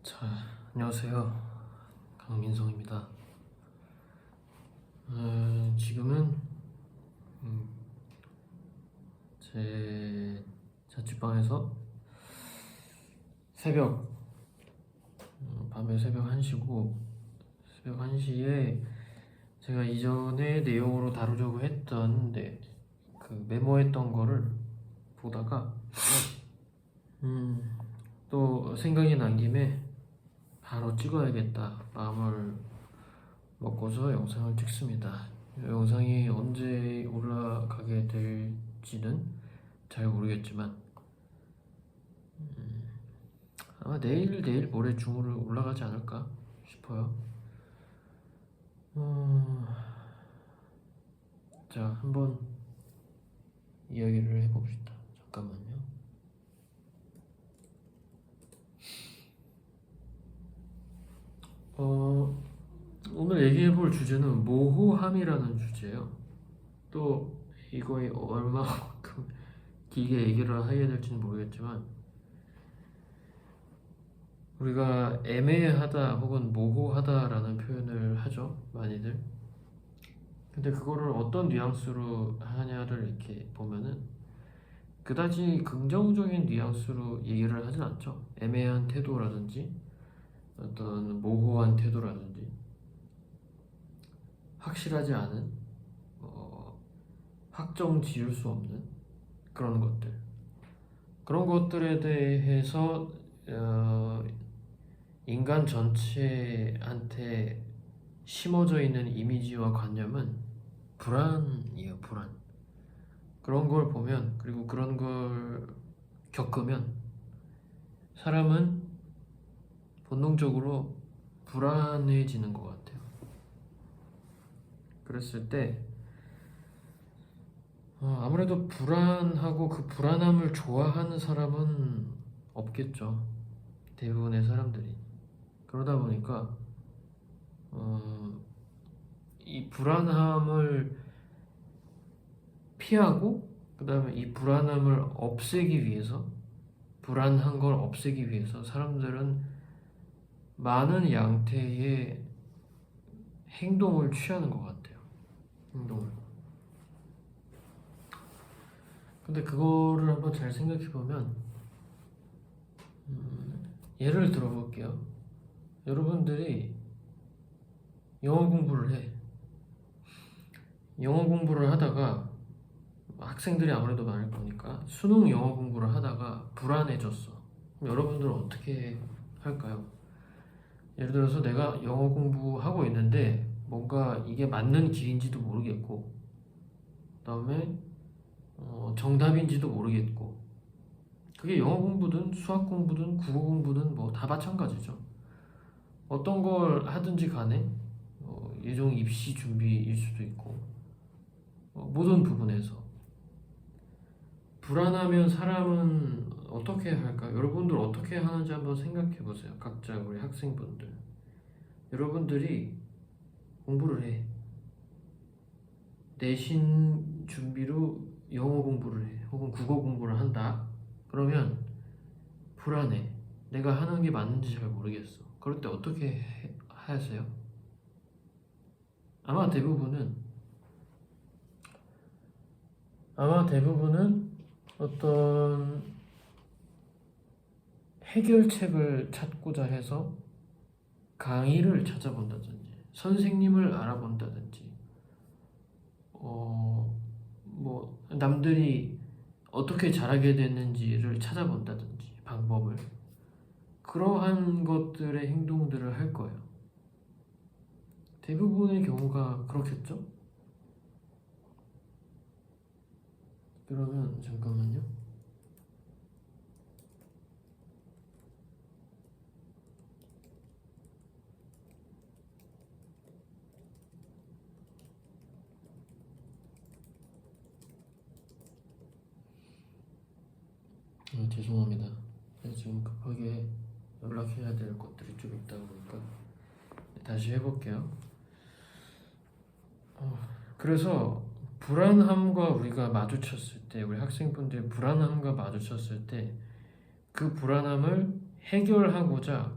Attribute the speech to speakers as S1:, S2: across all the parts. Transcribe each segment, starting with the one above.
S1: 자, 안녕하세요. 강민성입니다. 지금은 제 자취방에서 밤에 새벽 1시고, 새벽 1시에 제가 이전에 내용으로 다루려고 했던 그 메모했던 거를 보다가 또 생각이 난 김에 바로 찍어야겠다 마음을 먹고서 영상을 찍습니다. 영상이 언제 올라가게 될지는 잘 모르겠지만 아마 내일 모레 중으로 올라가지 않을까 싶어요. 자, 한번 이야기를 해봅시다. 잠깐만요. 오늘 얘기해볼 주제는 모호함이라는 주제예요. 또 이거에 얼마만큼 길게 얘기를 하게 될지는 모르겠지만 우리가 애매하다 혹은 모호하다라는 표현을 하죠, 많이들. 근데 그거를 어떤 뉘앙스로 하냐를 이렇게 보면은 그다지 긍정적인 뉘앙스로 얘기를 하진 않죠. 애매한 태도라든지 어떤 모호한 태도라든지 확실하지 않은 확정 지을 수 없는 그런 것들에 대해서 인간 전체한테 심어져 있는 이미지와 관념은 불안이에요. 불안. 그런 걸 보면, 그리고 그런 걸 겪으면 사람은 본능적으로 불안해지는 것 같아요. 그랬을 때 아무래도 불안하고 그 불안함을 좋아하는 사람은 없겠죠. 대부분의 사람들이. 그러다 보니까 이 불안함을 피하고 그 다음에 이 불안함을 없애기 위해서, 불안한 걸 없애기 위해서 사람들은 많은 양태의 행동을 취하는 것 같아요. 행동을. 근데 그거를 한번 잘 생각해 보면 예를 들어 볼게요. 여러분들이 영어 공부를 해. 영어 공부를 하다가 학생들이 아무래도 많을 거니까 수능 영어 공부를 하다가 불안해졌어. 그럼 여러분들은 어떻게 할까요? 예를 들어서 내가 영어 공부하고 있는데 뭔가 이게 맞는 길인지도 모르겠고 그다음에 정답인지도 모르겠고, 그게 영어 공부든 수학 공부든 국어 공부든 뭐 다 마찬가지죠. 어떤 걸 하든지 간에 예종 입시 준비일 수도 있고 모든 부분에서 불안하면 사람은 어떻게 할까? 여러분들 어떻게 하는지 한번 생각해 보세요. 각자 우리 학생분들, 여러분들이 공부를 해. 내신 준비로 영어 공부를 해. 혹은 국어 공부를 한다. 그러면 불안해. 내가 하는 게 맞는지 잘 모르겠어. 그럴 때 어떻게 하세요? 아마 대부분은 어떤 해결책을 찾고자 해서 강의를 찾아본다든지 선생님을 알아본다든지 뭐 남들이 어떻게 잘하게 됐는지를 찾아본다든지 방법을, 그러한 것들의 행동들을 할 거예요. 대부분의 경우가 그렇겠죠? 그러면 잠깐만요. 죄송합니다. 지금 급하게 연락해야 될 것들이 좀 있다 보니까 다시 해볼게요. 그래서 불안함과 우리가 마주쳤을 때, 우리 학생분들의 불안함과 마주쳤을 때 그 불안함을 해결하고자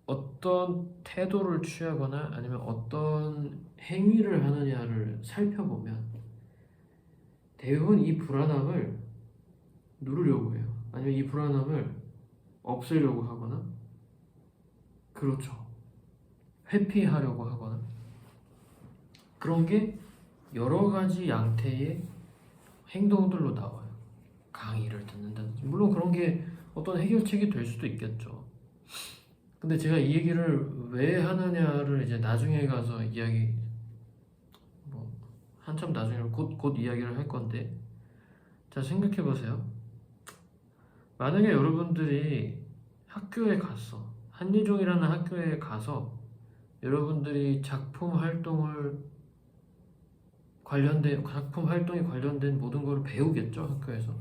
S1: 어떤 태도를 취하거나 아니면 어떤 행위를 하느냐를 살펴보면 대부분 이 불안함을 누르려고 해요. 아니면 이 불안함을 없애려고 하거나, 그렇죠, 회피하려고 하거나, 그런 게 여러 가지 양태의 행동들로 나와요. 강의를 듣는다든지, 물론 그런 게 어떤 해결책이 될 수도 있겠죠. 근데 제가 이 얘기를 왜 하느냐를 이제 나중에 가서 뭐 한참 나중에 곧 이야기를 할 건데, 자, 생각해 보세요. 만약에 여러분들이 학교에 갔어, 한예종이라는 학교에 가서 여러분들이 작품 활동에 관련된 모든 걸 배우겠죠, 학교에서.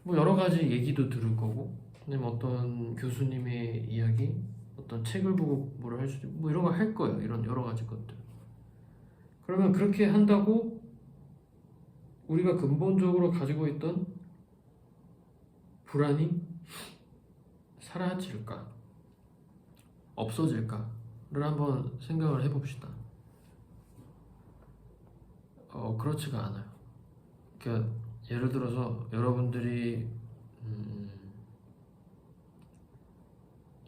S1: 뭐 여러 가지 얘기도 들을 거고, 아니면 어떤 교수님의 이야기, 어떤 책을 보고 뭐를 할 수도 있고, 뭐 이런 거 할 거예요. 이런 여러 가지 것들. 그러면 그렇게 한다고 우리가 근본적으로 가지고 있던 불안이 사라질까? 없어질까를 한번 생각을 해봅시다. 그렇지가 않아요. 그러니까 예를 들어서 여러분들이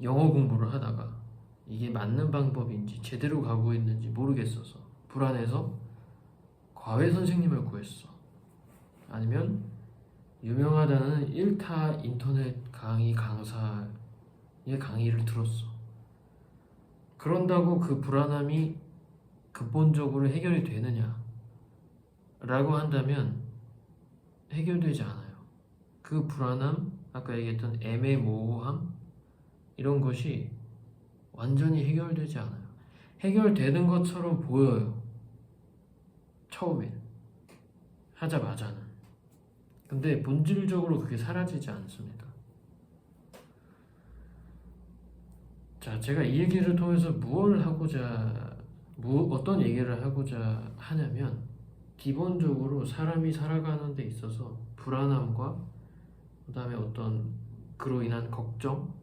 S1: 영어 공부를 하다가 이게 맞는 방법인지 제대로 가고 있는지 모르겠어서 불안해서 과외 선생님을 구했어. 아니면 유명하다는 1타 인터넷 강사의 강의를 들었어. 그런다고 그 불안함이 근본적으로 해결이 되느냐? 라고 한다면 해결되지 않아요. 그 불안함, 아까 얘기했던 애매모호함, 이런 것이 완전히 해결되지 않아요. 해결되는 것처럼 보여요. 처음엔. 하자마자는. 근데 본질적으로 그게 사라지지 않습니다. 자, 제가 이 얘기를 통해서 어떤 얘기를 하고자 하냐면, 기본적으로 사람이 살아가는 데 있어서 불안함과 그 다음에 어떤 그로 인한 걱정,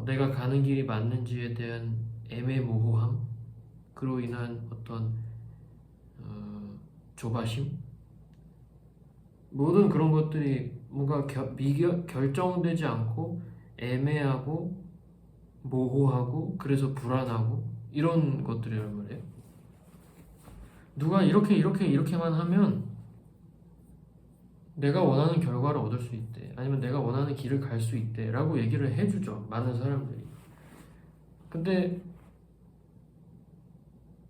S1: 내가 가는 길이 맞는지에 대한 애매모호함, 그로 인한 어떤 조바심, 모든 그런 것들이 뭔가 결정되지 않고 애매하고 모호하고 그래서 불안하고 이런 것들이란 말이에요. 누가 이렇게만 하면 내가 원하는 결과를 얻을 수 있대, 아니면 내가 원하는 길을 갈 수 있대 라고 얘기를 해주죠, 많은 사람들이. 근데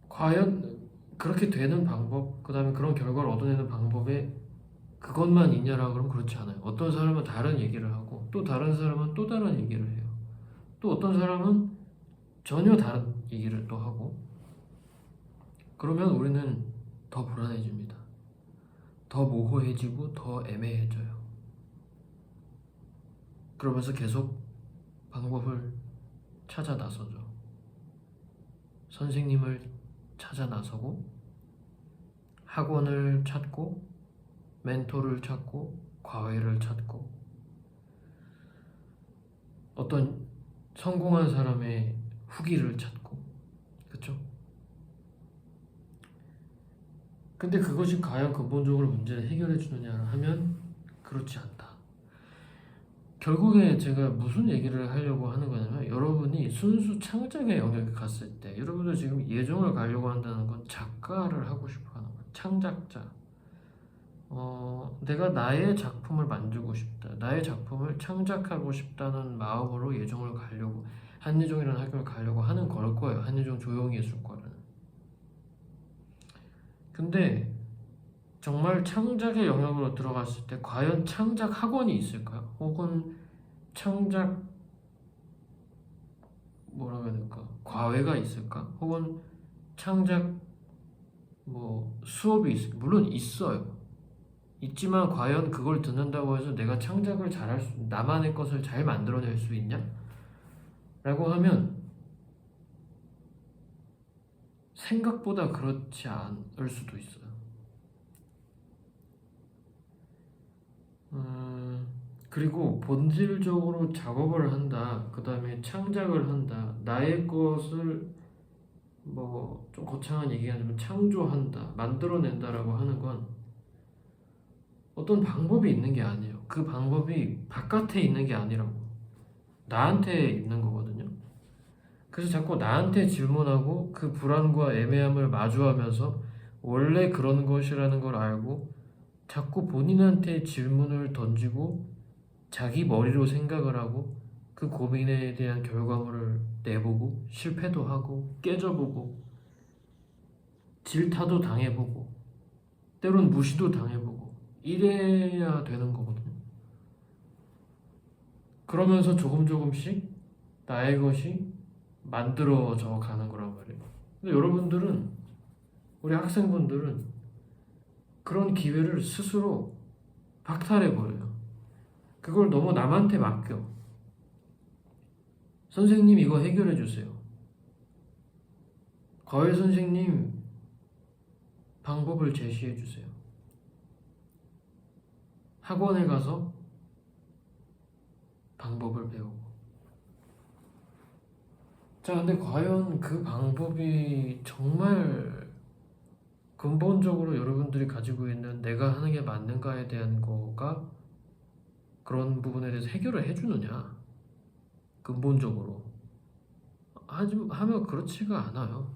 S1: 과연 그렇게 되는 방법, 그 다음에 그런 결과를 얻어내는 방법에 그것만 있냐라고 그러면 그렇지 않아요. 어떤 사람은 다른 얘기를 하고, 또 다른 사람은 또 다른 얘기를 해요. 또 어떤 사람은 전혀 다른 얘기를 또 하고. 그러면 우리는 더 불안해집니다. 더 모호해지고 더 애매해져요. 그러면서 계속 방법을 찾아 나서죠. 선생님을 찾아 나서고, 학원을 찾고, 멘토를 찾고, 과외를 찾고, 어떤 성공한 사람의 후기를 찾고, 그쵸? 근데 그것이 과연 근본적으로 문제를 해결해 주느냐 하면 그렇지 않다. 결국에 제가 무슨 얘기를 하려고 하는 거냐면, 여러분이 순수 창작의 영역에 갔을 때, 여러분들 지금 예종을 가려고 한다는 건 작가를 하고 싶어 하는 거예요. 창작자. 내가 나의 작품을 만들고 싶다, 나의 작품을 창작하고 싶다는 마음으로 예종을 가려고, 한예종이라는 학교를 가려고 하는 걸 거예요. 한예종 조형예술과를. 근데 정말 창작의 영역으로 들어갔을 때 과연 창작 학원이 있을까요? 혹은 창작 뭐라고 해야 될까? 과외가 있을까? 혹은 창작 수업이 있을까? 물론 있어요. 있지만 과연 그걸 듣는다고 해서 내가 창작을 나만의 것을 잘 만들어낼 수 있냐? 라고 하면 생각보다 그렇지 않을 수도 있어요. 그리고 본질적으로 작업을 한다. 그 다음에 창작을 한다. 나의 것을 뭐 좀 거창한 얘기하자면 창조한다. 만들어낸다라고 하는 건 어떤 방법이 있는 게 아니에요. 그 방법이 바깥에 있는 게 아니라고. 나한테 있는 거거든요. 그래서 자꾸 나한테 질문하고 그 불안과 애매함을 마주하면서 원래 그런 것이라는 걸 알고 자꾸 본인한테 질문을 던지고 자기 머리로 생각을 하고 그 고민에 대한 결과물을 내보고 실패도 하고 깨져보고 질타도 당해보고 때론 무시도 당해보고 이래야 되는 거거든요. 그러면서 조금씩 나의 것이 만들어져 가는 거란 말이에요. 근데 여러분들은, 우리 학생분들은 그런 기회를 스스로 박탈해버려요. 그걸 너무 남한테 맡겨. 선생님 이거 해결해 주세요. 과외 선생님 방법을 제시해 주세요. 학원에 가서 방법을 배우고. 자, 근데 과연 그 방법이 정말 근본적으로 여러분들이 가지고 있는 내가 하는 게 맞는가에 대한 거가 그런 부분에 대해서 해결을 해주느냐? 근본적으로. 하면 그렇지가 않아요.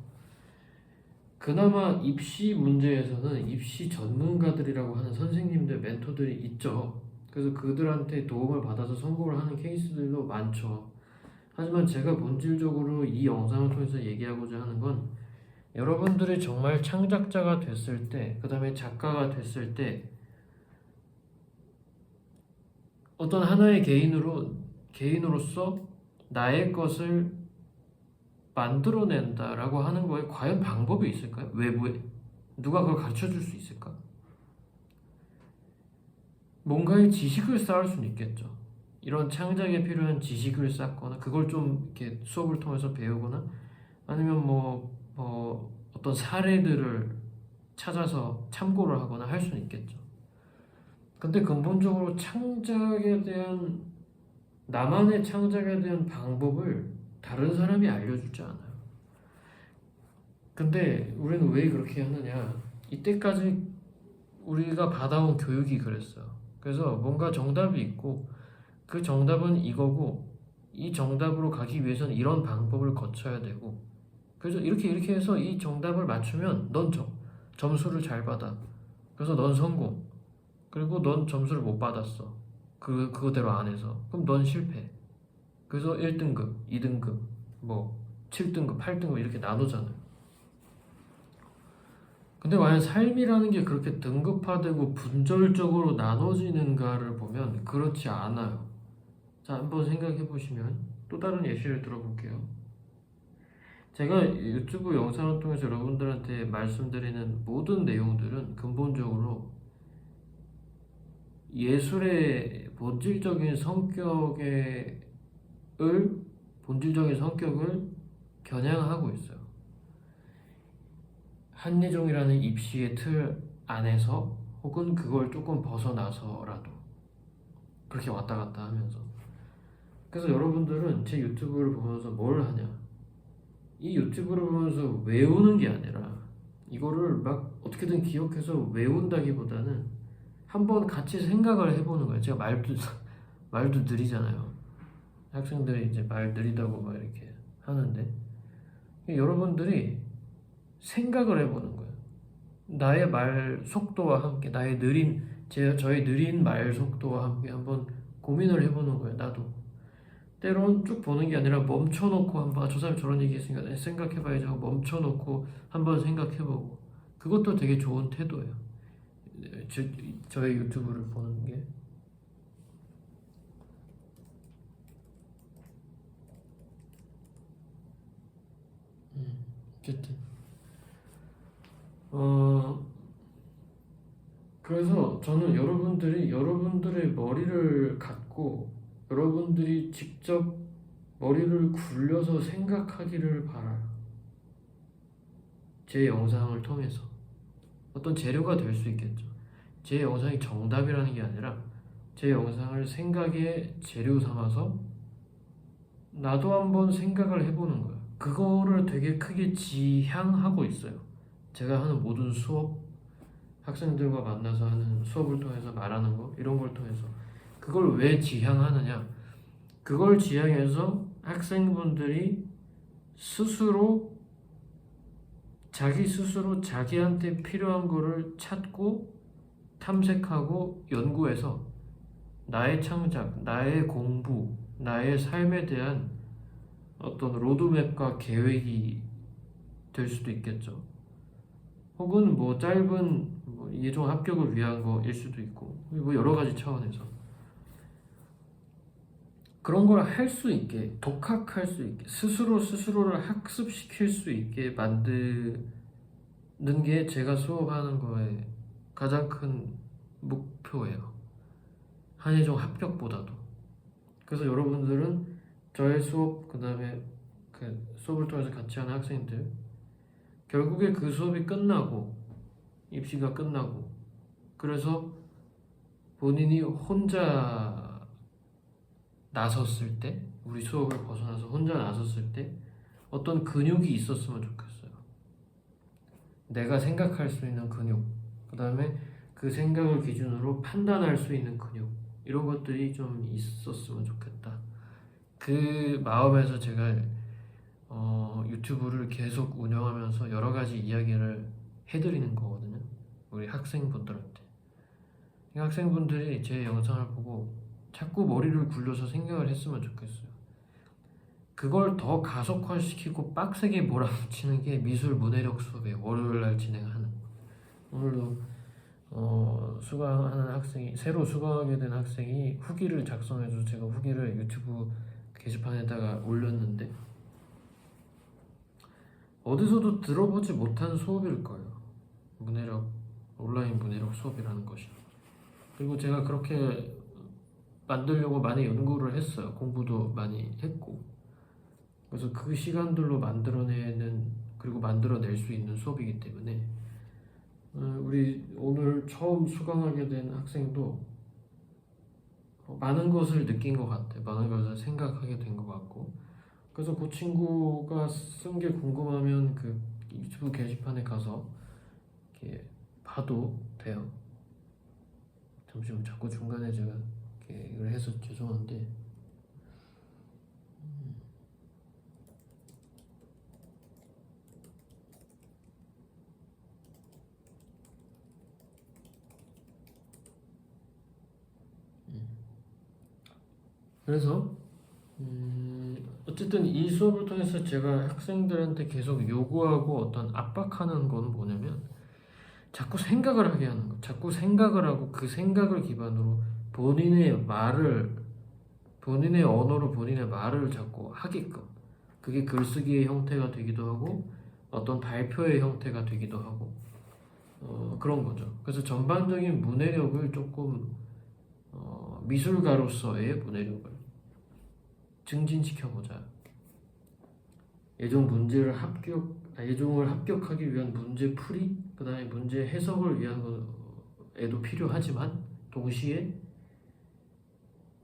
S1: 그나마 입시 문제에서는 입시 전문가들이라고 하는 선생님들, 멘토들이 있죠. 그래서 그들한테 도움을 받아서 성공을 하는 케이스들도 많죠. 하지만 제가 본질적으로 이 영상을 통해서 얘기하고자 하는 건 여러분들이 정말 창작자가 됐을 때, 그 다음에 작가가 됐을 때 어떤 하나의 개인으로서 나의 것을 만들어낸다라고 하는 거에 과연 방법이 있을까요? 외부에? 누가 그걸 가르쳐 줄 수 있을까? 뭔가의 지식을 쌓을 수는 있겠죠. 이런 창작에 필요한 지식을 쌓거나 그걸 좀 이렇게 수업을 통해서 배우거나 아니면 어떤 사례들을 찾아서 참고를 하거나 할 수는 있겠죠. 근데 근본적으로 나만의 창작에 대한 방법을 다른 사람이 알려주지 않아요. 근데 우리는 왜 그렇게 하느냐? 이때까지 우리가 받아온 교육이 그랬어요. 그래서 뭔가 정답이 있고 그 정답은 이거고 이 정답으로 가기 위해서는 이런 방법을 거쳐야 되고 그래서 이렇게 해서 이 정답을 맞추면 넌 점수를 잘 받아. 그래서 넌 성공. 그리고 넌 점수를 못 받았어. 그거대로 안 해서. 그럼 넌 실패. 그래서 1등급, 2등급, 7등급, 8등급 이렇게 나누잖아요. 근데 과연 삶이라는 게 그렇게 등급화되고 분절적으로 나눠지는가를 보면 그렇지 않아요. 자, 한번 생각해 보시면 또 다른 예시를 들어볼게요. 제가 유튜브 영상을 통해서 여러분들한테 말씀드리는 모든 내용들은 근본적으로 예술의 본질적인 성격을 겨냥하고 있어요. 한예종이라는 입시의 틀 안에서 혹은 그걸 조금 벗어나서라도 그렇게 왔다 갔다 하면서. 그래서 여러분들은 제 유튜브를 보면서 뭘 하냐? 이 유튜브를 보면서 외우는 게 아니라 이거를 막 어떻게든 기억해서 외운다기보다는 한번 같이 생각을 해보는 거예요. 제가 말도 느리잖아요. 학생들이 이제 말 느리다고 막 이렇게 하는데 여러분들이 생각을 해보는 거예요. 나의 말 속도와 함께 저의 느린 말 속도와 함께 한번 고민을 해보는 거예요. 나도 때론 쭉 보는 게 아니라 멈춰놓고 한번 저 사람이 저런 얘기했으니까 생각해봐야지 하고 멈춰놓고 한번 생각해보고 그것도 되게 좋은 태도예요. 저의 유튜브를 보는 게. 어쨌든 그래서 저는 여러분들의 머리를 갖고 여러분들이 직접 머리를 굴려서 생각하기를 바라요. 제 영상을 통해서 어떤 재료가 될 수 있겠죠. 제 영상이 정답이라는 게 아니라 제 영상을 생각의 재료 삼아서 나도 한번 생각을 해보는 거예요. 그거를 되게 크게 지향하고 있어요. 제가 하는 모든 수업, 학생들과 만나서 하는 수업을 통해서 말하는 거, 이런 걸 통해서 그걸 왜 지향하느냐? 그걸 지향해서 학생분들이 스스로 자기 스스로 자기한테 필요한 거를 찾고 탐색하고 연구해서 나의 창작, 나의 공부, 나의 삶에 대한 어떤 로드맵과 계획이 될 수도 있겠죠. 혹은 뭐 짧은 뭐 예종 합격을 위한 거일 수도 있고, 뭐 여러 가지 차원에서 그런 걸 할 수 있게, 독학할 수 있게, 스스로를 학습시킬 수 있게 만드는 게 제가 수업하는 거에 가장 큰 목표예요. 한예종 합격보다도. 그래서 여러분들은 저의 수업, 그 다음에 그 수업을 통해서 같이 하는 학생들, 결국에 그 수업이 끝나고, 입시가 끝나고, 그래서 본인이 혼자 나섰을 때, 우리 수업을 벗어나서 혼자 나섰을 때 어떤 근육이 있었으면 좋겠어요. 내가 생각할 수 있는 근육, 그 다음에 그 생각을 기준으로 판단할 수 있는 근육, 이런 것들이 좀 있었으면 좋겠다. 그 마음에서 제가 유튜브를 계속 운영하면서 여러 가지 이야기를 해드리는 거거든요. 우리 학생분들한테. 학생분들이 제 영상을 보고 자꾸 머리를 굴려서 생각을 했으면 좋겠어요. 그걸 더 가속화시키고 빡세게 몰아붙이는 게 미술 문해력 수업이에요. 월요일날 진행하는. 오늘도 수강하는 학생이, 새로 수강하게 된 학생이 후기를 작성해서 제가 후기를 유튜브 게시판에다가 올렸는데, 어디서도 들어보지 못한 수업일 거예요. 문해력, 온라인 문해력 수업이라는 것이. 그리고 제가 그렇게 만들려고 많이 연구를 했어요. 공부도 많이 했고. 그래서 그 시간들로 만들어내는, 그리고 만들어낼 수 있는 수업이기 때문에 우리 오늘 처음 수강하게 된 학생도 많은 것을 느낀 것 같아요. 많은 것을 생각하게 된 것 같고. 그래서 그 친구가 쓴 게 궁금하면 그 유튜브 게시판에 가서 이렇게 봐도 돼요. 잠시만, 자꾸 중간에 제가 이렇게 이걸 해서 죄송한데, 그래서 어쨌든 이 수업을 통해서 제가 학생들한테 계속 요구하고 어떤 압박하는 건 뭐냐면, 자꾸 생각을 하게 하는 거. 자꾸 생각을 하고 그 생각을 기반으로 본인의 말을, 본인의 언어로 본인의 말을 자꾸 하게끔. 그게 글쓰기의 형태가 되기도 하고 어떤 발표의 형태가 되기도 하고 그런 거죠. 그래서 전반적인 문해력을 조금 미술가로서의 문해력을 증진시켜보자. 예종을 합격하기 위한 문제풀이, 그 다음에 문제 해석을 위한 거에도 필요하지만 동시에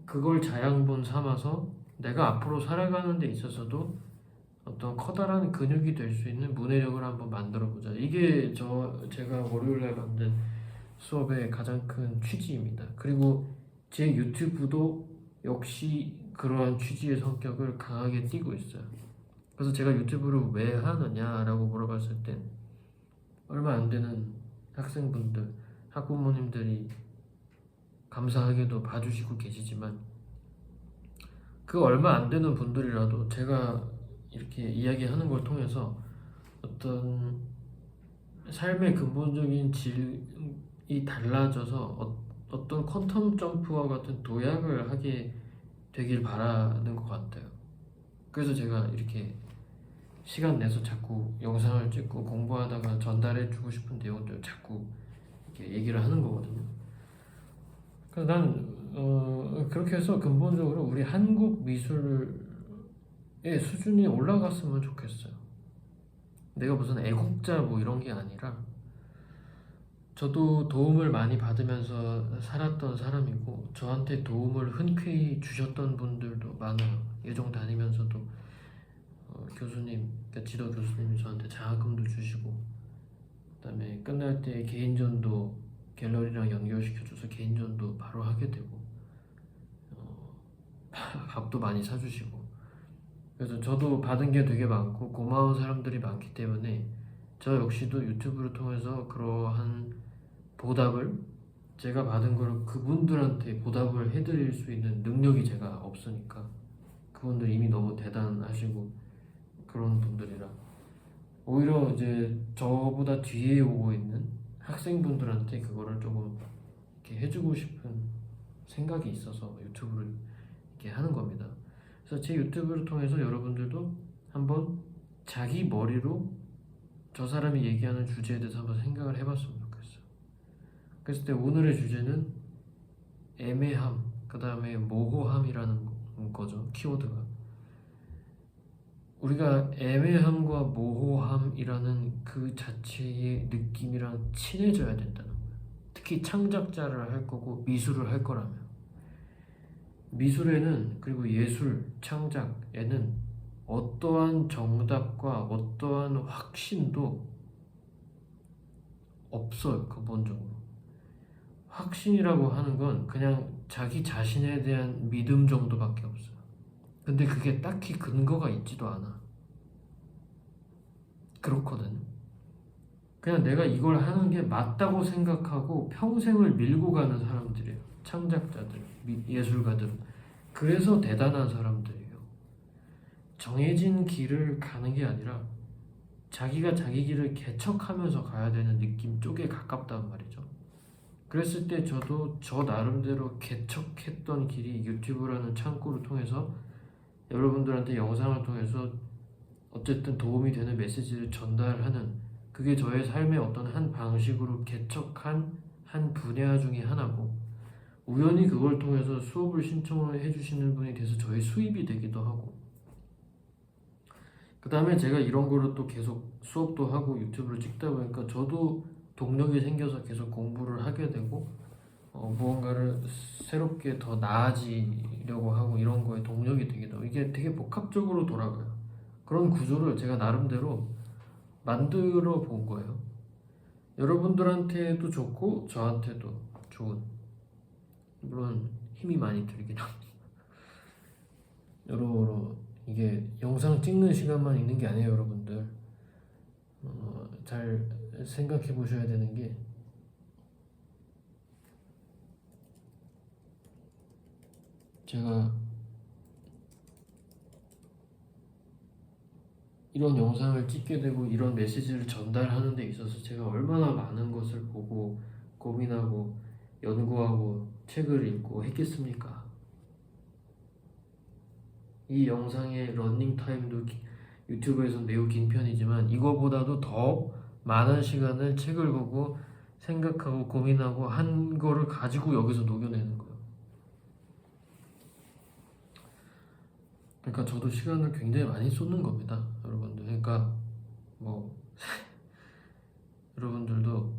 S1: 그걸 자양분 삼아서 내가 앞으로 살아가는 데 있어서도 어떤 커다란 근육이 될 수 있는 문해력을 한번 만들어보자. 이게 제가 월요일날 만든 수업의 가장 큰 취지입니다. 그리고 제 유튜브도 역시 그러한 취지의 성격을 강하게 띠고 있어요. 그래서 제가 유튜브를 왜 하느냐라고 물어봤을 땐 얼마 안 되는 학생분들, 학부모님들이 감사하게도 봐주시고 계시지만, 그 얼마 안 되는 분들이라도 제가 이렇게 이야기하는 걸 통해서 어떤 삶의 근본적인 질이 달라져서 어떤 퀀텀 점프와 같은 도약을 하게 되길 바라는 것 같아요. 그래서 제가 이렇게 시간 내서 자꾸 영상을 찍고 공부하다가 전달해주고 싶은 내용들 자꾸 이렇게 얘기를 하는 거거든요. 그래서 난 그렇게 해서 근본적으로 우리 한국 미술의 수준이 올라갔으면 좋겠어요. 내가 무슨 애국자 뭐 이런 게 아니라 저도 도움을 많이 받으면서 살았던 사람이고 저한테 도움을 흔쾌히 주셨던 분들도 많아요. 예종 다니면서도 교수님, 그러니까 지도 교수님이 저한테 장학금도 주시고 그다음에 끝날 때 개인전도 갤러리랑 연결시켜줘서 개인전도 바로 하게 되고 밥도 많이 사주시고 그래서 저도 받은 게 되게 많고 고마운 사람들이 많기 때문에 저 역시도 유튜브를 통해서 그러한 보답을 제가 받은 걸 그분들한테 보답을 해드릴 수 있는 능력이 제가 없으니까 그분들 이미 너무 대단하시고 그런 분들이라 오히려 이제 저보다 뒤에 오고 있는 학생분들한테 그거를 조금 이렇게 해주고 싶은 생각이 있어서 유튜브를 이렇게 하는 겁니다. 그래서 제 유튜브를 통해서 여러분들도 한번 자기 머리로 저 사람이 얘기하는 주제에 대해서 한번 생각을 해봤으면 좋겠어요. 그랬을 때 오늘의 주제는 애매함, 그 다음에 모호함이라는 거죠. 키워드가. 우리가 애매함과 모호함이라는 그 자체의 느낌이랑 친해져야 된다는 거예요. 특히 창작자를 할 거고 미술을 할 거라면. 미술에는 그리고 예술, 창작에는 어떠한 정답과 어떠한 확신도 없어요. 근본적으로. 확신이라고 하는 건 그냥 자기 자신에 대한 믿음 정도밖에 없어요. 근데 그게 딱히 근거가 있지도 않아. 그렇거든요. 그냥 내가 이걸 하는 게 맞다고 생각하고 평생을 밀고 가는 사람들이에요. 창작자들, 예술가들은. 그래서 대단한 사람들이에요. 정해진 길을 가는 게 아니라 자기가 자기 길을 개척하면서 가야 되는 느낌 쪽에 가깝단 말이죠. 그랬을 때 저도 저 나름대로 개척했던 길이 유튜브라는 창구를 통해서 여러분들한테 영상을 통해서 어쨌든 도움이 되는 메시지를 전달하는 그게 저의 삶의 어떤 한 방식으로 개척한 한 분야 중에 하나고 우연히 그걸 통해서 수업을 신청을 해주시는 분이 돼서 저의 수입이 되기도 하고 그 다음에 제가 이런 거를 또 계속 수업도 하고 유튜브를 찍다 보니까 저도 동력이 생겨서 계속 공부를 하게 되고 무언가를 새롭게 더 나아지려고 하고 이런 거에 동력이 되기도 하고 이게 되게 복합적으로 돌아가요. 그런 구조를 제가 나름대로 만들어 본 거예요. 여러분들한테도 좋고 저한테도 좋은 물론 힘이 많이 들긴 합니다. 여러모로 이게 영상 찍는 시간만 있는 게 아니에요. 여러분들 잘 생각해 보셔야 되는 게 제가 이런 영상을 찍게 되고 이런 메시지를 전달하는 데 있어서 제가 얼마나 많은 것을 보고 고민하고 연구하고 책을 읽고 했겠습니까? 이 영상의 러닝 타임도 유튜브에서 매우 긴 편이지만 이거보다도 더 많은 시간을 책을 보고 생각하고 고민하고 한 거를 가지고 여기서 녹여내는 거예요. 그러니까 저도 시간을 굉장히 많이 쏟는 겁니다, 여러분들. 그러니까 뭐 여러분들도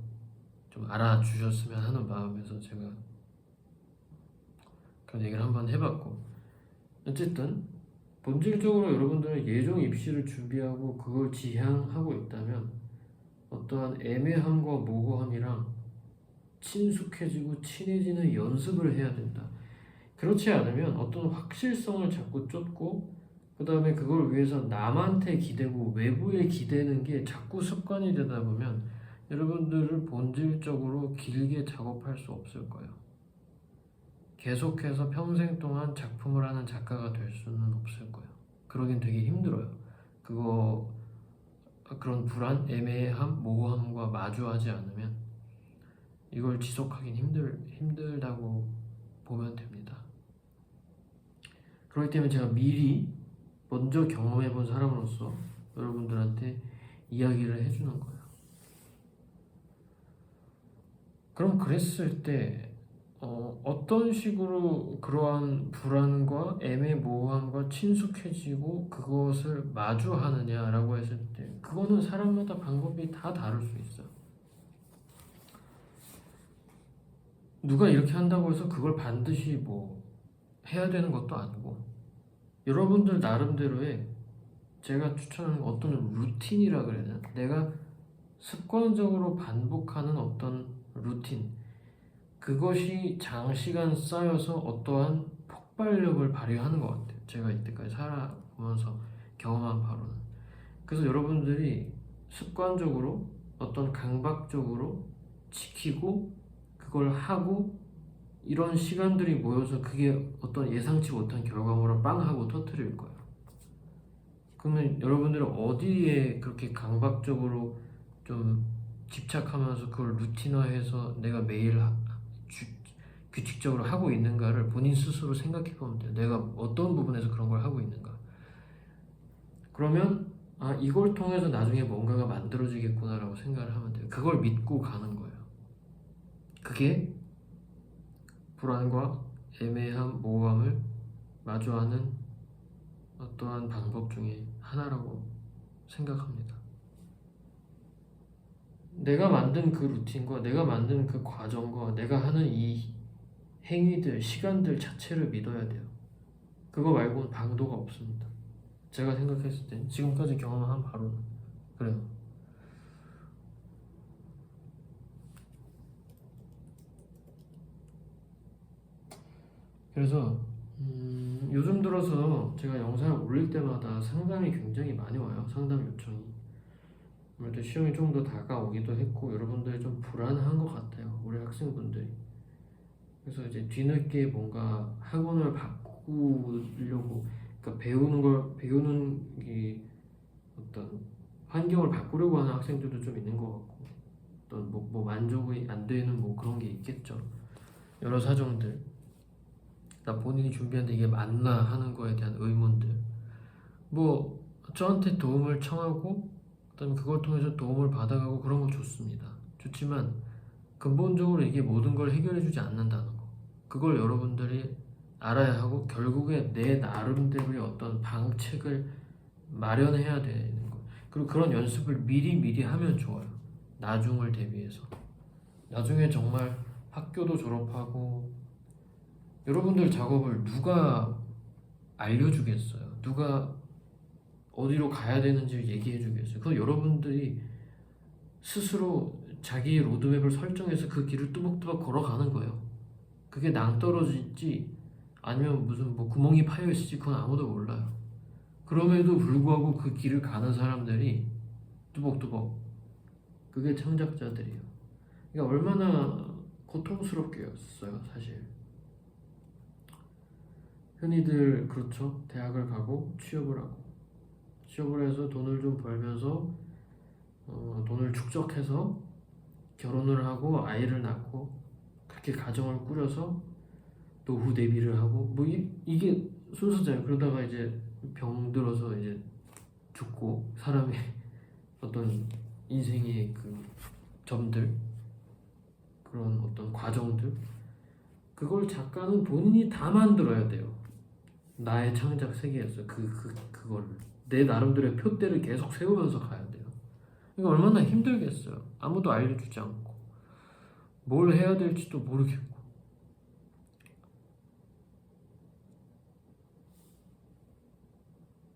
S1: 좀 알아주셨으면 하는 마음에서 제가 그런 얘기를 한번 해봤고 어쨌든 본질적으로 여러분들은 예종 입시를 준비하고 그걸 지향하고 있다면 어떠한 애매함과 모호함이랑 친숙해지고 친해지는 연습을 해야 된다. 그렇지 않으면 어떤 확실성을 자꾸 쫓고 그 다음에 그걸 위해서 남한테 기대고 외부에 기대는 게 자꾸 습관이 되다 보면 여러분들을 본질적으로 길게 작업할 수 없을 거예요. 계속해서 평생 동안 작품을 하는 작가가 될 수는 없을 거예요. 그러긴 되게 힘들어요. 그런 불안, 애매함, 모호함과 마주하지 않으면 이걸 지속하긴 힘들다고 보면 됩니다. 그렇기 때문에 제가 미리 먼저 경험해 본 사람으로서 여러분들한테 이야기를 해주는 거예요. 그럼 그랬을 때 어떤 식으로 그러한 불안과 애매모호함과 친숙해지고 그것을 마주하느냐라고 했을 때 그거는 사람마다 방법이 다 다를 수 있어요. 누가 이렇게 한다고 해서 그걸 반드시 뭐 해야 되는 것도 아니고 여러분들 나름대로의 제가 추천하는 어떤 루틴이라 그래야 되나? 내가 습관적으로 반복하는 어떤 루틴 그것이 장시간 쌓여서 어떠한 폭발력을 발휘하는 것 같아요. 제가 이때까지 살아보면서 경험한 바로는. 그래서 여러분들이 습관적으로 어떤 강박적으로 지키고 그걸 하고 이런 시간들이 모여서 그게 어떤 예상치 못한 결과물을 빵 하고 터뜨릴 거예요. 그러면 여러분들은 어디에 그렇게 강박적으로 좀 집착하면서 그걸 루틴화해서 내가 매일 규칙적으로 하고 있는가를 본인 스스로 생각해 보면 돼요. 내가 어떤 부분에서 그런 걸 하고 있는가. 그러면 아 이걸 통해서 나중에 뭔가가 만들어지겠구나라고 생각을 하면 돼요. 그걸 믿고 가는 거예요. 그게 불안과 애매한 모호함을 마주하는 어떠한 방법 중에 하나라고 생각합니다. 내가 만든 그 루틴과 내가 만든 그 과정과 내가 하는 이 행위들, 시간들 자체를 믿어야 돼요. 그거 말고는 방도가 없습니다. 제가 생각했을 때 지금까지 경험한 바로는 그래요. 그래서 요즘 들어서 제가 영상을 올릴 때마다 상담이 굉장히 많이 와요. 상담 요청이. 아무래도 시험이 좀 더 다가오기도 했고 여러분들이 좀 불안한 것 같아요. 우리 학생분들이. 그래서 이제 뒤늦게 뭔가 학원을 바꾸려고 그러니까 배우는 게 어떤 환경을 바꾸려고 하는 학생들도 좀 있는 것 같고 어떤 뭐 만족이 안 되는 뭐 그런 게 있겠죠. 여러 사정들. 나 본인이 준비하는데 이게 맞나 하는 거에 대한 의문들. 뭐 저한테 도움을 청하고 그다음에 그걸 통해서 도움을 받아가고 그런 거 좋습니다. 좋지만 근본적으로 이게 모든 걸 해결해주지 않는다는 거. 그걸 여러분들이 알아야 하고 결국에 내 나름대로의 어떤 방책을 마련해야 되는 거. 그리고 그런 연습을 미리 하면 좋아요. 나중을 대비해서. 나중에 정말 학교도 졸업하고 여러분들 작업을 누가 알려주겠어요? 누가 어디로 가야 되는지 얘기해주겠어요? 그건 여러분들이 스스로 자기의 로드맵을 설정해서 그 길을 뚜벅뚜벅 걸어가는 거예요. 그게 낭떠러질지 아니면 무슨 뭐 구멍이 파여 있을지 그건 아무도 몰라요. 그럼에도 불구하고 그 길을 가는 사람들이 뚜벅뚜벅 그게 창작자들이에요. 그러니까 얼마나 고통스럽겠어요, 사실. 흔히들 그렇죠. 대학을 가고 취업을 해서 돈을 좀 벌면서 돈을 축적해서 결혼을 하고 아이를 낳고 그렇게 가정을 꾸려서 노후 대비를 하고 뭐 이게 순서잖아요. 그러다가 이제 병들어서 이제 죽고 사람의 어떤 인생의 그 점들 그런 어떤 과정들 그걸 작가는 본인이 다 만들어야 돼요. 나의 창작 세계에서 그걸 내 나름대로의 표대를 계속 세우면서 가야 돼요. 이거 얼마나 힘들겠어요. 아무도 알려주지 않고 뭘 해야 될지도 모르겠고.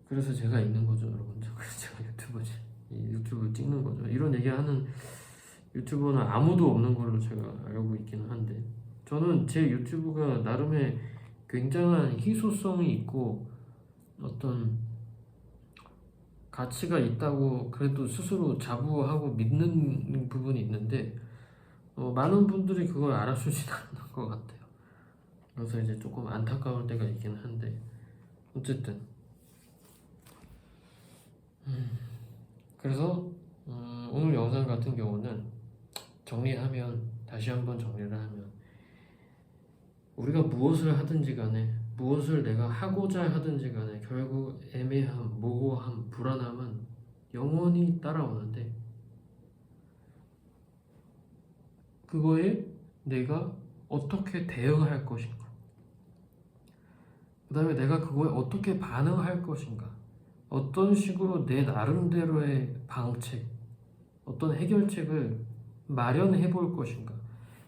S1: 그래서 제가 있는 거죠, 여러분. 그래서 제가 유튜브 찍는 거죠. 이런 얘기하는 유튜버는 아무도 없는 걸로 제가 알고 있기는 한데 저는 제 유튜브가 나름의 굉장한 희소성이 있고 어떤 가치가 있다고 그래도 스스로 자부하고 믿는 부분이 있는데 많은 분들이 그걸 알아주진 않는 것 같아요. 그래서 이제 조금 안타까울 때가 있긴 한데 어쨌든 그래서 오늘 영상 같은 경우는 다시 한번 정리를 하면 우리가 무엇을 하든지 간에 무엇을 내가 하고자 하든지 간에 결국 애매함, 모호함, 불안함은 영원히 따라오는데 그거에 내가 어떻게 대응할 것인가 그 다음에 내가 그거에 어떻게 반응할 것인가 어떤 식으로 내 나름대로의 방책 어떤 해결책을 마련해 볼 것인가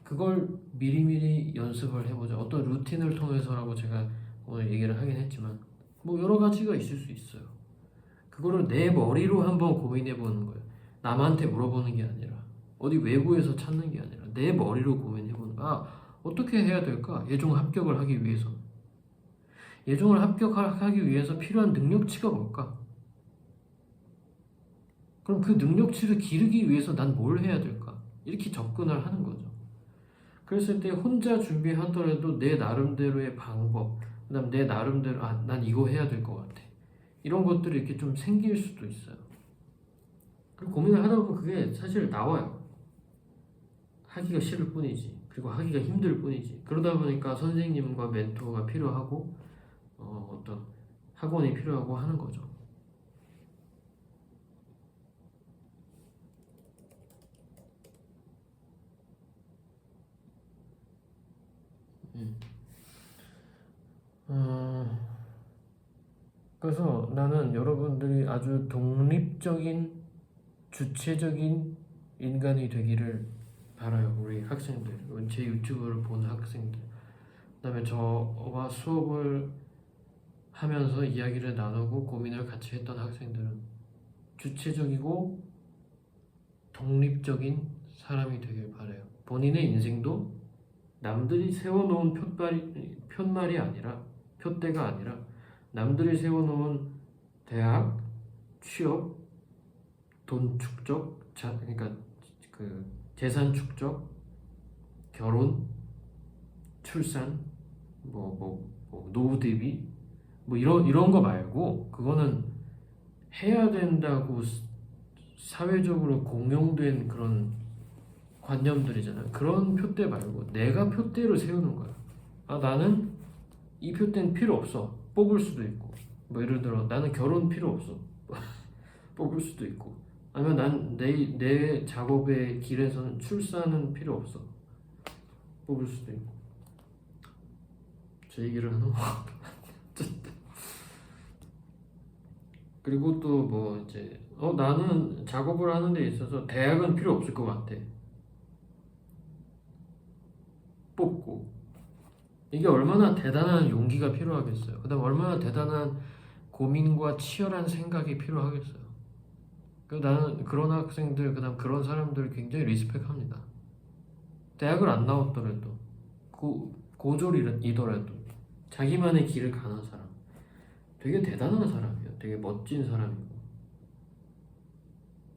S1: 그걸 미리미리 연습을 해보자. 어떤 루틴을 통해서라고 제가 오늘 얘기를 하긴 했지만 뭐 여러 가지가 있을 수 있어요. 그거를 내 머리로 한번 고민해보는 거예요. 남한테 물어보는 게 아니라 어디 외부에서 찾는 게 아니라 내 머리로 고민해보는 거야. 어떻게 해야 될까? 예종 합격을 하기 위해서. 예종을 합격하기 위해서 필요한 능력치가 뭘까? 그럼 그 능력치를 기르기 위해서 난 뭘 해야 될까? 이렇게 접근을 하는 거죠. 그랬을 때 혼자 준비하더라도 내 나름대로의 방법, 그다음 내 나름대로 난 이거 해야 될 것 같아. 이런 것들이 이렇게 좀 생길 수도 있어요. 그리고 고민을 하다 보면 그게 사실 나와요. 하기가 싫을 뿐이지. 그리고 하기가 힘들 뿐이지. 그러다 보니까 선생님과 멘토가 필요하고 어떤 학원이 필요하고 하는 거죠. 그래서 나는 여러분들이 아주 독립적인 주체적인 인간이 되기를 바라요. 우리 학생들, 제 유튜브를 본 학생들, 그다음에 저와 수업을 하면서 이야기를 나누고 고민을 같이 했던 학생들은 주체적이고 독립적인 사람이 되길 바라요. 본인의 인생도 남들이 세워놓은 편말이 아니라 표대가 아니라 남들이 세워놓은 대학, 취업, 돈 축적, 그러니까 그 재산 축적, 결혼, 출산, 노후 대비 뭐 이런 거 말고 그거는 해야 된다고 사회적으로 공용된 그런 관념들이잖아요. 그런 표대 말고 내가 표대로 세우는 거야. 나는 이 표대는 필요 없어. 뽑을 수도 있고. 뭐 예를 들어 나는 결혼 필요 없어. 뽑을 수도 있고. 아니면 난 내 작업의 길에서는 출산은 필요 없어. 뽑을 수도 있고. 제 얘기를 하는 거. 그리고 또 뭐 이제 나는 작업을 하는 데 있어서 대학은 필요 없을 것 같아. 뽑고. 이게 얼마나 대단한 용기가 필요하겠어요. 그다음 얼마나 대단한 고민과 치열한 생각이 필요하겠어요. 나는 그런 학생들, 그다음 그런 사람들 굉장히 리스펙합니다. 대학을 안 나왔더라도 고졸이더라도 자기만의 길을 가는 사람, 되게 대단한 사람이에요. 되게 멋진 사람이고.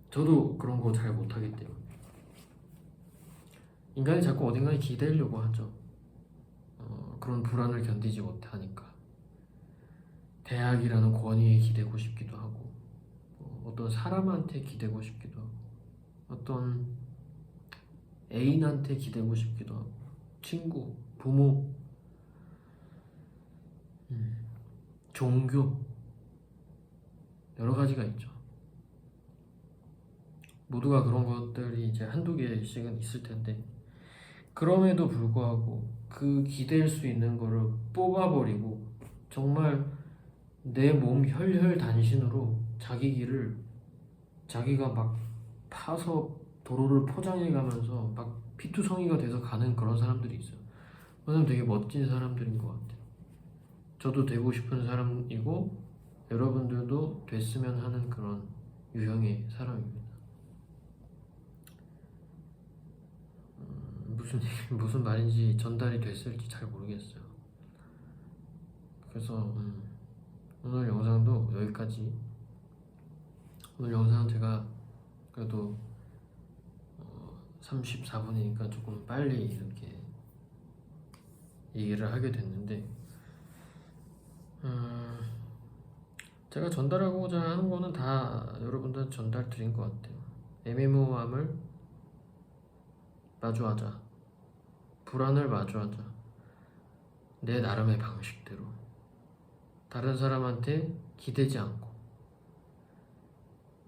S1: 저도 그런 거 잘 못하기 때문에 인간이 자꾸 어딘가에 기대려고 하죠. 그런 불안을 견디지 못하니까 대학이라는 권위에 기대고 싶기도 하고 어떤 사람한테 기대고 싶기도 하고 어떤 애인한테 기대고 싶기도 하고 친구, 부모, 종교 여러 가지가 있죠. 모두가 그런 것들이 이제 한두 개씩은 있을 텐데 그럼에도 불구하고 그 기댈 수 있는 거를 뽑아버리고 정말 내 몸 혈혈단신으로 자기 길을 자기가 막 파서 도로를 포장해 가면서 막 피투성이가 돼서 가는 그런 사람들이 있어요. 그건 되게 멋진 사람들인 것 같아요. 저도 되고 싶은 사람이고 여러분들도 됐으면 하는 그런 유형의 사람입니다. 무슨 말인지 전달이 됐을지 잘 모르겠어요. 그래서 오늘 영상도 여기까지. 오늘 영상은 제가 그래도 34분이니까 조금 빨리 이렇게 얘기를 하게 됐는데 제가 전달하고자 하는 거는 다 여러분들 전달 드린 것 같아요. 애매모호함을 마주하자. 불안을 마주하자. 내 나름의 방식대로. 다른 사람한테 기대지 않고.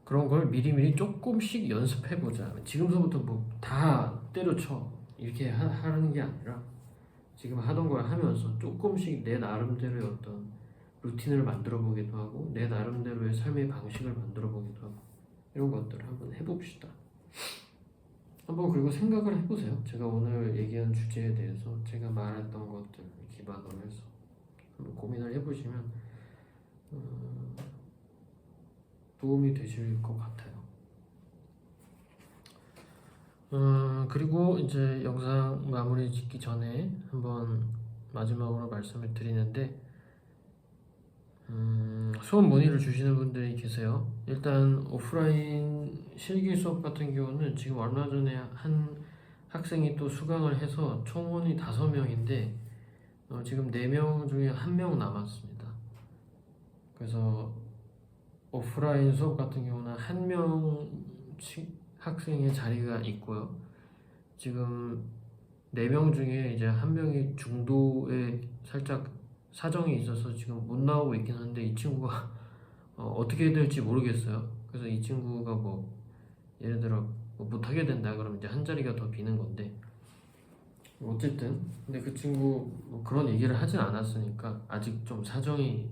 S1: 그런 걸 미리미리 조금씩 연습해보자. 지금서부터 뭐 다 때려쳐. 이렇게 하는 게 아니라 지금 하던 걸 하면서 조금씩 내 나름대로의 어떤 루틴을 만들어 보기도 하고 내 나름대로의 삶의 방식을 만들어 보기도 하고 이런 것들을 한번 해봅시다. 한번 그리고 생각을 해보세요. 제가 오늘 얘기한 주제에 대해서 제가 말했던 것들 기반으로 해서 한번 고민을 해보시면 도움이 되실 것 같아요. 그리고 이제 영상 마무리 짓기 전에 한번 마지막으로 말씀을 드리는데 수업 문의를 주시는 분들이 계세요. 일단 오프라인 실기 수업 같은 경우는 지금 얼마 전에 한 학생이 또 수강을 해서 총원이 5명인데 지금 4명 중에 1명 남았습니다. 그래서 오프라인 수업 같은 경우는 1명 학생의 자리가 있고요. 지금 4명 중에 이제 1명이 중도에 살짝 사정이 있어서 지금 못 나오고 있긴 한데 이 친구가 어떻게 해야 될지 모르겠어요. 그래서 이 친구가 뭐 예를 들어 뭐 못하게 된다 그러면 이제 한 자리가 더 비는 건데 어쨌든 근데 그 친구 뭐 그런 얘기를 하진 않았으니까 아직 좀 사정이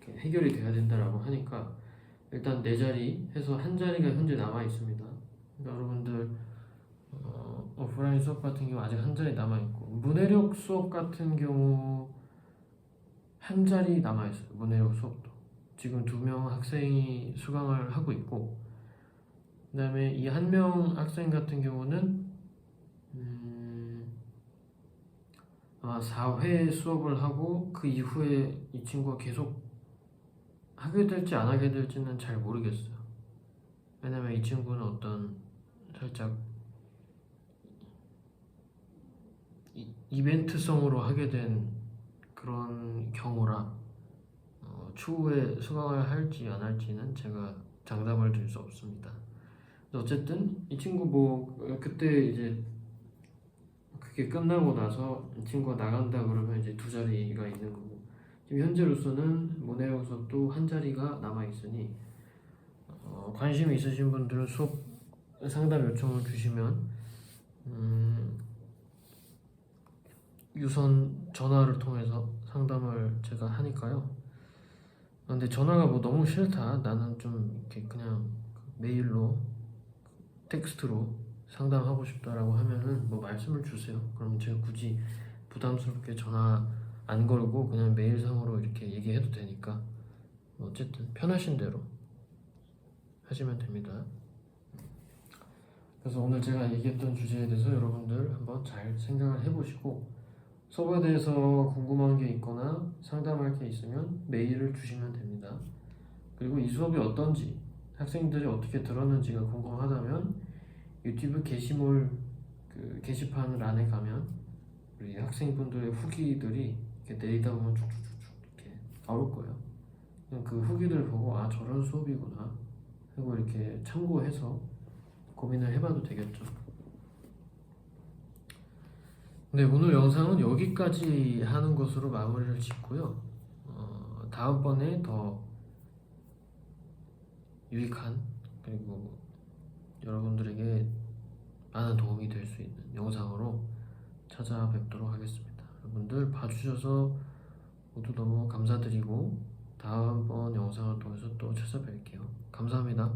S1: 해결이 돼야 된다라고 하니까 일단 4자리 해서 한 자리가 현재 남아 있습니다. 그러니까 여러분들 오프라인 수업 같은 경우 아직 한 자리 남아 있고 문해력 수업 같은 경우 한 자리 남아 있어요. 문해력 수업도 지금 2명 학생이 수강을 하고 있고 그다음에 이 1명 학생 같은 경우는 아마 4회 수업을 하고 그 이후에 이 친구가 계속 하게 될지 안 하게 될지는 잘 모르겠어요. 왜냐면 이 친구는 어떤 살짝 이벤트성으로 하게 된 그런 경우라 추후에 수강을 할지 안 할지는 제가 장담을 드릴 수 없습니다. 어쨌든 이 친구 뭐 그때 이제 그게 끝나고 나서 이 친구가 나간다 그러면 이제 2자리가 있는 거고 지금 현재로서는 문해력 수업도 한 자리가 남아 있으니 관심이 있으신 분들은 수업 상담 요청을 주시면 유선 전화를 통해서 상담을 제가 하니까요. 근데 전화가 뭐 너무 싫다. 나는 좀 이렇게 그냥 메일로 텍스트로 상담하고 싶다라고 하면은 뭐 말씀을 주세요. 그럼 제가 굳이 부담스럽게 전화 안 걸고 그냥 메일상으로 이렇게 얘기해도 되니까 어쨌든 편하신 대로 하시면 됩니다. 그래서 오늘 제가 얘기했던 주제에 대해서 여러분들 한번 잘 생각을 해보시고 수업에 대해서 궁금한 게 있거나 상담할 게 있으면 메일을 주시면 됩니다. 그리고 이 수업이 어떤지 학생들이 어떻게 들었는지가 궁금하다면 유튜브 게시물 그 게시판란에 가면 우리 학생분들의 후기들이 이렇게 내리다 보면 쭉쭉쭉쭉 이렇게 나올 거예요. 그 후기들 보고 아 저런 수업이구나 하고 이렇게 참고해서 고민을 해봐도 되겠죠. 네, 오늘 영상은 여기까지 하는 것으로 마무리를 짓고요. 다음번에 더 유익한 그리고 여러분들에게 많은 도움이 될 수 있는 영상으로 찾아뵙도록 하겠습니다. 여러분들 봐주셔서 모두 너무 감사드리고 다음번 영상을 통해서 또 찾아뵐게요. 감사합니다.